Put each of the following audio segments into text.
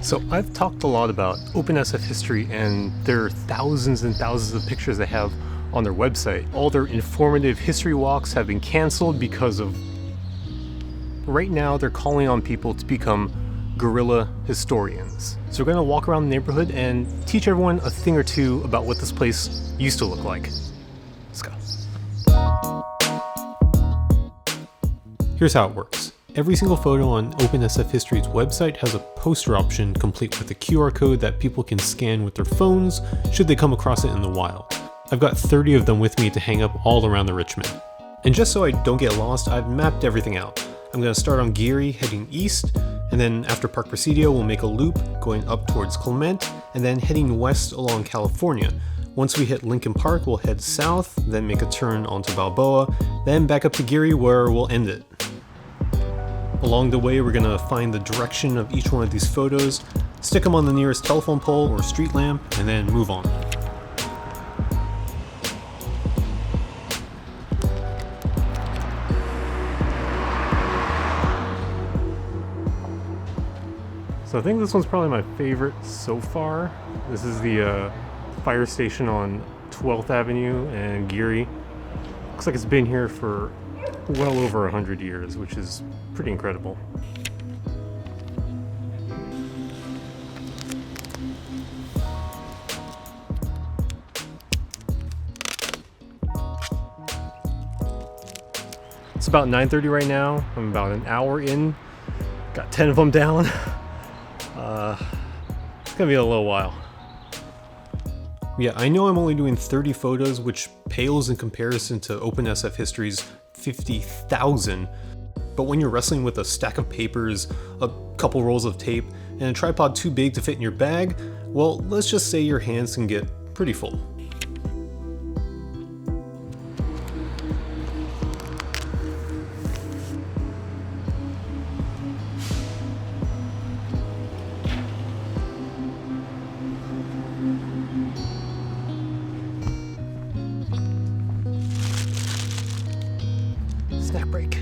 So I've talked a lot about OpenSF history, and there are thousands and thousands of pictures they have on their website. All their informative history walks have been canceled because of... Right now they're calling on people to become guerrilla historians. So we're going to walk around the neighborhood and teach everyone a thing or two about what this place used to look like. Let's go. Here's how it works. Every single photo on OpenSF History's website has a poster option complete with a QR code that people can scan with their phones should they come across it in the wild. I've got 30 of them with me to hang up all around the Richmond. And just so I don't get lost, I've mapped everything out. I'm going to start on Geary heading east, and then after Park Presidio we'll make a loop going up towards Clement, and then heading west along California. Once we hit Lincoln Park we'll head south, then make a turn onto Balboa, then back up to Geary where we'll end it. Along the way, we're going to find the direction of each one of these photos, stick them on the nearest telephone pole or street lamp, and then move on. So I think this one's probably my favorite so far. This is the fire station on 12th Avenue and Geary. Looks like it's been here for well over 100 years, which is pretty incredible. It's about 9:30 right now. I'm about an hour in. Got 10 of them down. It's gonna be a little while. Yeah, I know I'm only doing 30 photos, which pales in comparison to OpenSF History's 50,000, but when you're wrestling with a stack of papers, a couple rolls of tape, and a tripod too big to fit in your bag, well, let's just say your hands can get pretty full. Snack break.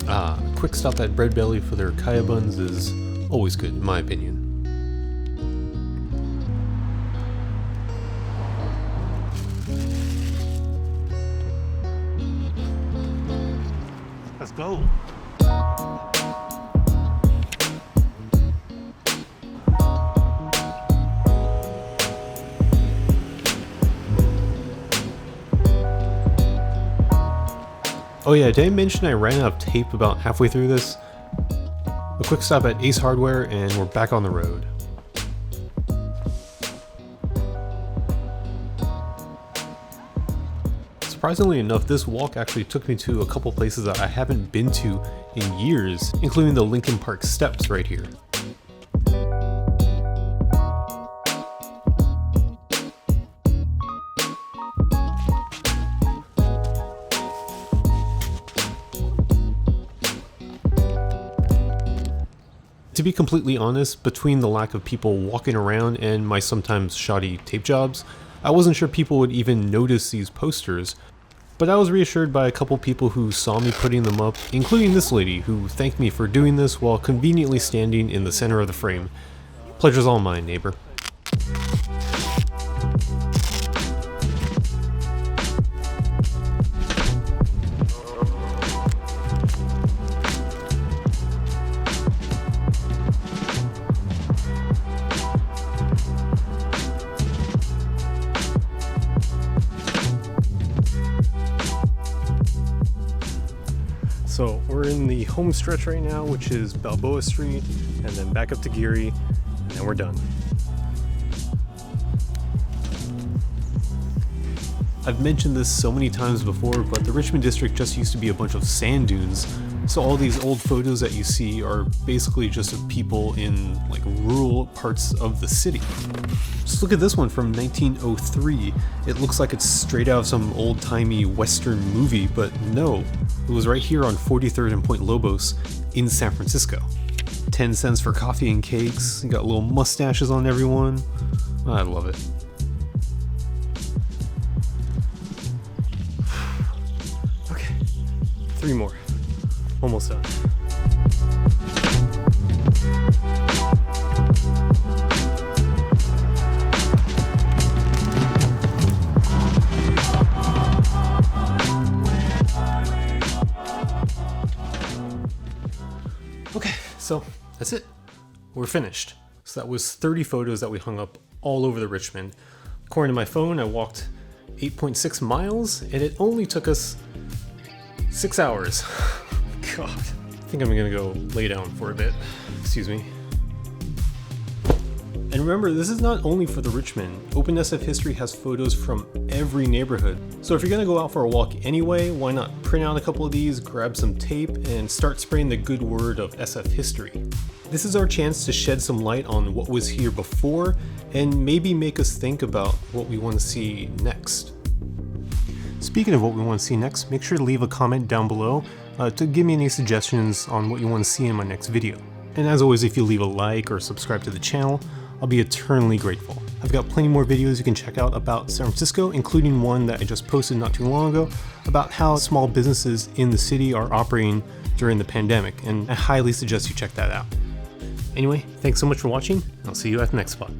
A quick stop at Bread Belly for their kaya buns is always good, in my opinion. Let's go. Oh yeah, did I mention I ran out of tape about halfway through this? A quick stop at Ace Hardware and we're back on the road. Surprisingly enough, this walk actually took me to a couple places that I haven't been to in years, including the Lincoln Park steps right here. To be completely honest, between the lack of people walking around and my sometimes shoddy tape jobs, I wasn't sure people would even notice these posters, but I was reassured by a couple people who saw me putting them up, including this lady who thanked me for doing this while conveniently standing in the center of the frame. Pleasure's all mine, neighbor. So we're in the home stretch right now, which is Balboa Street, and then back up to Geary, and then we're done. I've mentioned this so many times before, but the Richmond District just used to be a bunch of sand dunes, so all these old photos that you see are basically just of people in like rural parts of the city. Just look at this one from 1903. It looks like it's straight out of some old-timey Western movie, but no, it was right here on 43rd and Point Lobos in San Francisco. 10 cents for coffee and cakes, you got little mustaches on everyone. I love it. Okay, 3 more. Almost done. Okay, so that's it. We're finished. So that was 30 photos that we hung up all over the Richmond. According to my phone, I walked 8.6 miles and it only took us 6 hours. God. I think I'm gonna go lay down for a bit. Excuse me. And remember, this is not only for the Richmond. OpenSF History has photos from every neighborhood. So if you're gonna go out for a walk anyway, why not print out a couple of these, grab some tape, and start spreading the good word of SF history. This is our chance to shed some light on what was here before, and maybe make us think about what we want to see next. Speaking of what we want to see next, make sure to leave a comment down below to give me any suggestions on what you want to see in my next video. And as always, if you leave a like or subscribe to the channel, I'll be eternally grateful. I've got plenty more videos you can check out about San Francisco, including one that I just posted not too long ago about how small businesses in the city are operating during the pandemic, and I highly suggest you check that out. Anyway, thanks so much for watching, and I'll see you at the next spot.